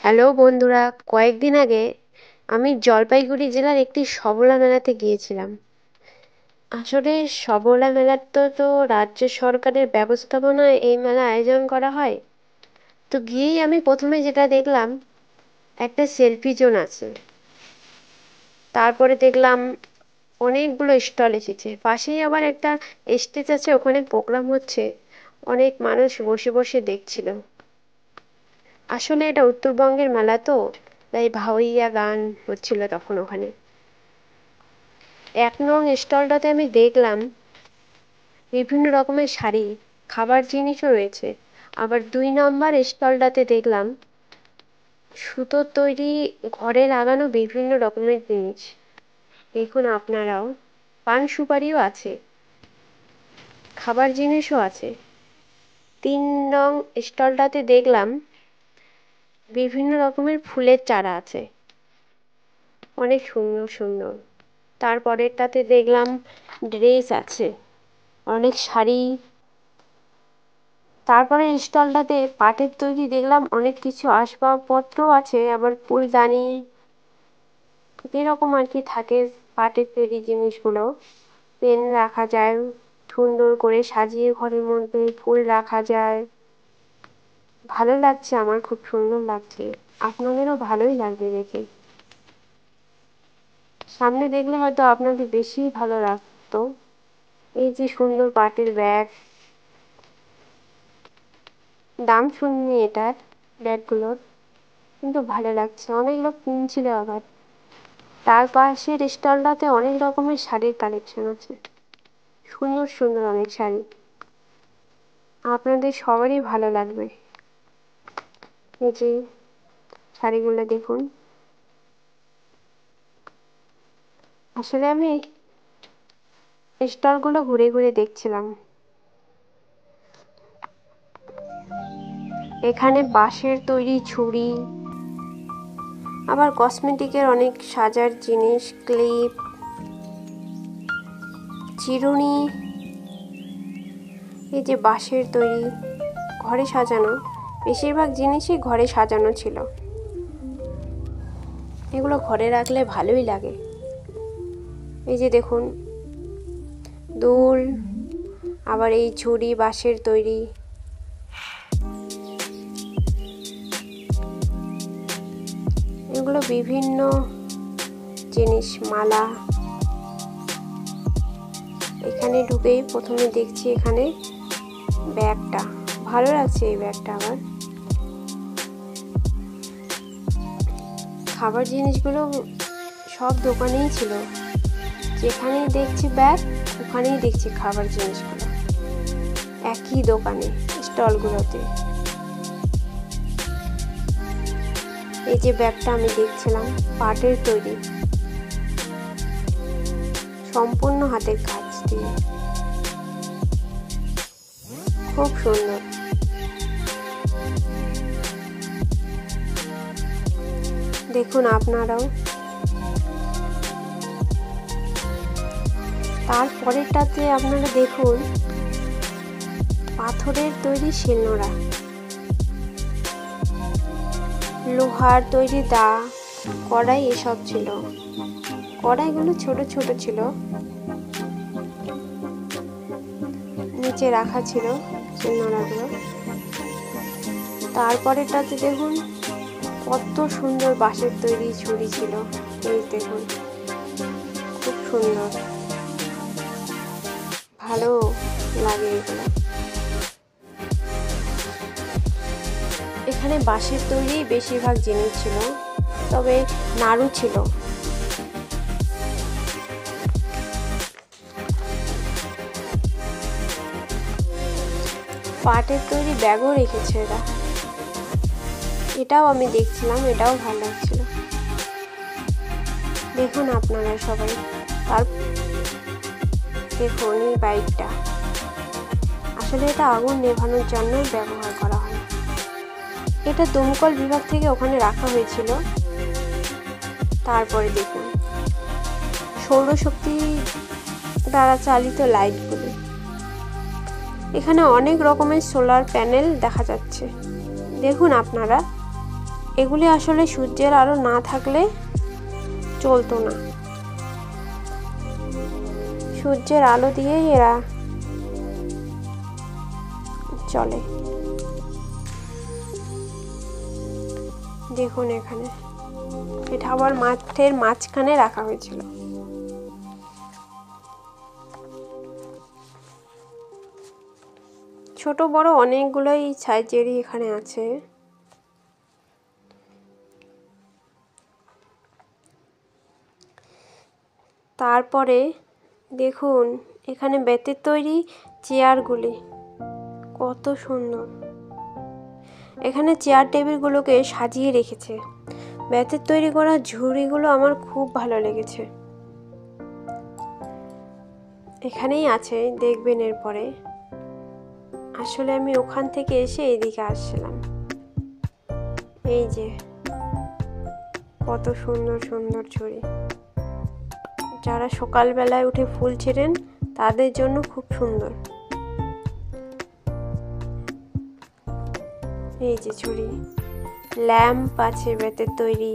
Hello বন্ধুরা, কয়েকদিন আগে আমি জলপাইগুড়ি জেলার একটি সবলা মেলাতে গিয়েছিলাম। আসলে সবলা মেলার তো রাজ্য সরকারের ব্যবস্থাপনায় এই মেলা আয়োজন করা হয়। তো গিয়েই আমি প্রথমে যেটা দেখলাম, একটা সেলফি জোন আছে। তারপরে দেখলাম অনেকগুলো স্টল এসেছে, পাশেই আবার একটা স্টেজ আছে, ওখানে প্রোগ্রাম হচ্ছে। অনেক মানুষ বসে বসে দেখছিল। আসলে এটা উত্তরবঙ্গের মেলা তো, তাই ভাওয়াইয়া গান হচ্ছিল তখন ওখানে। ১ নং স্টলটাতে আমি দেখলাম বিভিন্ন রকমের শাড়ি, খাবার জিনিসও রয়েছে। আবার ২ নম্বর স্টলটাতে দেখলাম সুতোর তৈরি ঘরে লাগানো বিভিন্ন রকমের জিনিস। দেখুন আপনারাও, পান সুপারিও আছে, খাবার জিনিসও আছে। ৩ নং স্টলটাতে দেখলাম বিভিন্ন রকমের ফুলের চারা আছে, অনেক সুন্দর সুন্দর। তারপরেরটাতে দেখলাম ড্রেস আছে, অনেক শাড়ি। তারপরে স্টলটাতে পাটের তৈরি দেখলাম অনেক কিছু আসবাবপত্রও আছে, আবার ফুলদানি, যেরকম আর কি থাকে পাটের তৈরি জিনিসগুলো। পেন রাখা যায়, সুন্দর করে সাজিয়ে ঘরের মধ্যে ফুল রাখা যায়। ভালো লাগছে, আমার খুব সুন্দর লাগছে। আপনাদেরও ভালোই লাগবে দেখে। সামনে দেখলে হয়তো আপনাদের বেশি ভালো লাগতো। এই যে সুন্দর পাটের ব্যাগ, দাম শুনিনি এটার, ব্যাগগুলোর, কিন্তু ভালো লাগছে, অনেক লোক কিনছিল আবার। তার পাশের স্টলটাতে অনেক রকমের শাড়ির কালেকশন আছে, সুন্দর সুন্দর অনেক শাড়ি, আপনাদের সবারই ভালো লাগবে। এই যে শাড়িগুলো দেখুন। আসলে আমি স্টলগুলো ঘুরে ঘুরে দেখছিলাম। এখানে বাঁশের তৈরি ছুরি, আবার কসমেটিকের অনেক সাজার জিনিস, ক্লিপ, চিরুনি। এই যে বাঁশের তৈরি, ঘরে সাজানো, বেশিরভাগ জিনিসই ঘরে সাজানো ছিল। এগুলো ঘরে রাখলে ভালোই লাগে। এই যে দেখুন দুল, আবার এই ঝুড়ি বাঁশের তৈরি। এগুলো বিভিন্ন জিনিস, মালা। এখানে ঢুকেই প্রথমে দেখছি এখানে ব্যাগটা, ভালো লাগছে এই ব্যাগটা। আবার খাবার জিনিসগুলো সব দোকানেই ছিল, যেখানেই দেখছি ব্যাগ ওখানেই দেখছি খাবার জিনিসগুলো, একই দোকানে স্টলগুলোতে। এই যে ব্যাগটা আমি দেখছিলাম, পাটের তৈরি, সম্পূর্ণ হাতের কাজ দিয়ে, খুব সুন্দর। দেখুন আপনারাও। তারপরেরটাতে আপনারা দেখুন পাথরের তৈরি শিলনোড়া, লোহার তৈরি দা, কড়াই, এসব ছিল। কড়াইগুলো ছোট ছোট ছিল, নিচে রাখা ছিল শিলনোড়াগুলো। তারপরেরটাতে দেখুন কত সুন্দর বাঁশের তৈরি ছুরি ছিল। এই দেখুন, খুব সুন্দর, ভালো লাগে এগুলো। এখানে বাঁশের তৈরি বেশিরভাগ জিনিস ছিল, তবে নাড়ু ছিল। পাটের তৈরি ব্যাগও রেখেছে এরা, এটাও আমি দেখছিলাম, এটাও ভালো লাগছিল। দেখুন আপনারা সবাই। আর দেখুন এই বাইকটা, আসলে এটা আগুন নেভানোর জন্যই ব্যবহার করা হয়। এটা দমকল বিভাগ থেকে ওখানে রাখা হয়েছিল। তারপরে দেখুন সৌরশক্তি দ্বারা চালিত লাইটগুলি, এখানে অনেক রকমের সোলার প্যানেল দেখা যাচ্ছে। দেখুন আপনারা, এগুলি আসলে সূর্যের আলো না থাকলে চলতো না, সূর্যের আলো দিয়েই এরা চলে। দেখুন এখানে এটা আবার মাঠের মাঝখানে রাখা হয়েছিল। ছোট বড় অনেকগুলোই সাইজেরই এখানে আছে। তারপরে দেখুন এখানে বেতের তৈরি চেয়ারগুলি কত সুন্দর। এখানে চেয়ার টেবিলগুলোকে সাজিয়ে রেখেছে। বেতের তৈরি করা ঝুড়িগুলো আমার খুব ভালো লেগেছে। এখানেই আছে, দেখবেন এরপরে। আসলে আমি ওখান থেকে এসে এইদিকে আসছিলাম। এই যে কত সুন্দর সুন্দর ঝুড়ি, যারা সকালবেলায় উঠে ফুল ছিঁড়েন তাদের জন্য খুব সুন্দর। এই যে ঝুড়ি, ল্যাম্প আছে বেতের তৈরি।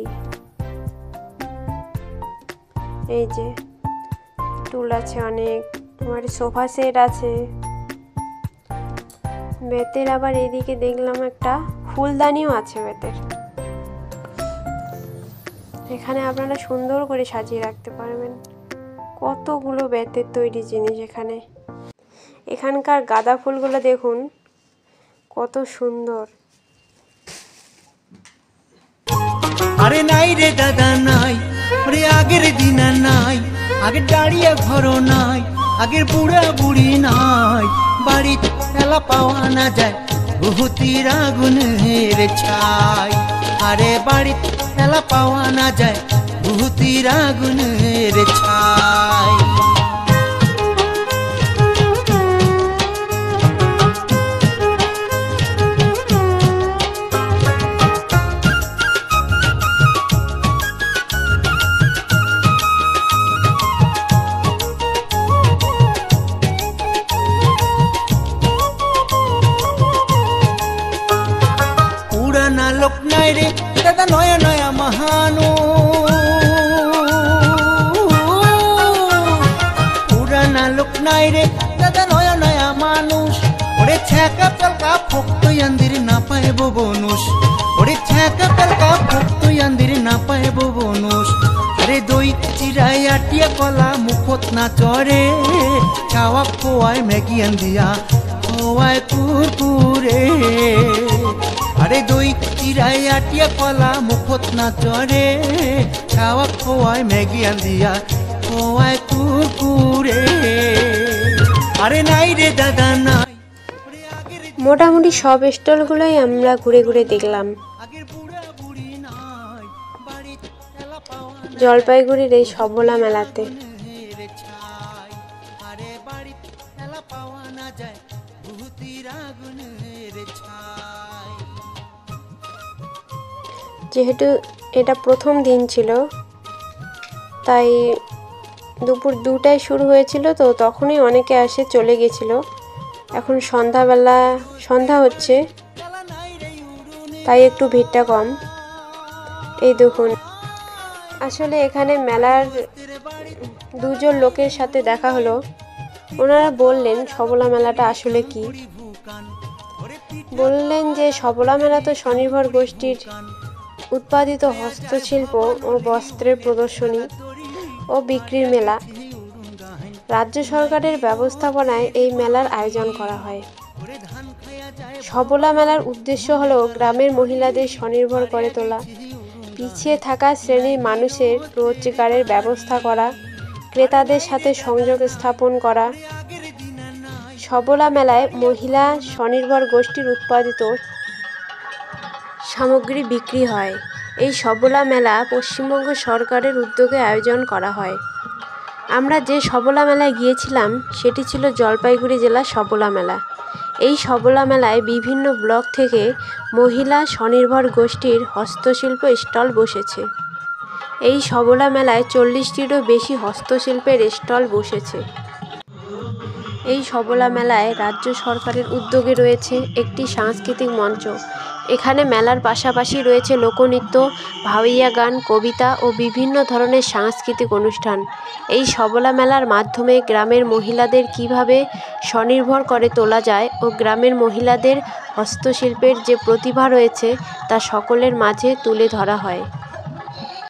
এই যে টুল আছে অনেক, আমার সোফা সেট আছে বেতের। আবার এদিকে দেখলাম একটা ফুলদানিও আছে বেতের। এখানে আপনারা সুন্দর করে সাজিয়ে রাখতে পারবেন। কতগুলো বেতের তৈরি জিনিস এখানে। এখানকার গাঁদা ফুলগুলো দেখুন কত সুন্দর। আরে নাই রে দাদা নাই, ওরে আগের দিন নাই, আগের দাঁড়িয়ে ঘর নাই, আগের বুড়া বুড়ি নাই, বাড়ি এলা পাওয়া না যায় বহুতির আগুনের ছাই। আরে বাড়ি এলা পাওয়া না যায় বহুতির আগুনের ছাই। লোক নাই রে দাদা নয়া নয়া মহানো, পুরানা লোক নাই রে দাদা নয়া নয়া মানুষ। ওরে ছ্যাঁকা পেলকা ফোক্ত আন্দির না পাইব বনুষ, ওরে ছ্যাঁকা পেলকা ফোক্ত আন্দির না পাইব বনুষ। আরে দই চিরাই আটিয়া কলা মুখত না চরে, খাওয়া খোয়ায় ম্যাগি আন্দিয়া খোয়ায় কুরকুরে। আরে দই চিরাই আটিয়া কলা মুখত না চরে, খাওয়া খোয়ায় ম্যাগি আন্দিয়া খোয়ায় কুরকুরে। আরে নাই রে দাদা নাই। মোটামুটি সব স্টলগুলোই আমরা ঘুরে ঘুরে দেখলাম। জলপাইগুড়ির এই সবলা মেলাতে যেহেতু এটা প্রথম দিন ছিল তাই দুপুর 2টায় শুরু হয়েছিল, তো তখনই অনেকে আসে চলে গেছিল। এখন সন্ধ্যা হচ্ছে তাই একটু ভিড়টা কম। এই দেখুন, আসলে এখানে মেলার দুজন লোকের সাথে দেখা হলো। ওনারা বললেন সবলা মেলাটা আসলে কি। বললেন যে সবলা মেলা তো স্বনির্ভর গোষ্ঠীর উৎপাদিত হস্তশিল্প ও বস্ত্রের প্রদর্শনী ও বিক্রির মেলা। রাজ্য সরকারের ব্যবস্থাপনায় এই মেলার আয়োজন করা হয়। সবলা মেলার উদ্দেশ্য হলো গ্রামের মহিলাদের স্বনির্ভর করে তোলা, পিছিয়ে থাকা শ্রেণীর মানুষের রোজগারের ব্যবস্থা করা, ক্রেতাদের সাথে সংযোগ স্থাপন করা। সবলা মেলায় মহিলা স্বনির্ভর গোষ্ঠীর উৎপাদিত সামগ্রী বিক্রি হয়। এই সবলা মেলা পশ্চিমবঙ্গ সরকারের উদ্যোগে আয়োজন করা হয়। আমরা যে সবলা মেলায় গিয়েছিলাম সেটি ছিল জলপাইগুড়ি জেলার সবলা মেলা। এই সবলা মেলায় বিভিন্ন ব্লক থেকে মহিলা স্বনির্ভর গোষ্ঠীর হস্তশিল্প স্টল বসেছে। এই সবলা মেলায় 40টিরও বেশি হস্তশিল্পের স্টল বসেছে। এই সবলা মেলায় রাজ্য সরকারের উদ্যোগে রয়েছে একটি সাংস্কৃতিক মঞ্চ। এখানে মেলার পাশাপাশি রয়েছে লোকনৃত্য, ভাওয়াইয়া গান, কবিতা ও বিভিন্ন ধরনের সাংস্কৃতিক অনুষ্ঠান। এই সবলা মেলার মাধ্যমে গ্রামের মহিলাদের কিভাবে স্বনির্ভর করে তোলা যায় ও গ্রামের মহিলাদের হস্তশিল্পের যে প্রতিভা রয়েছে তা সকলের মাঝে তুলে ধরা হয়।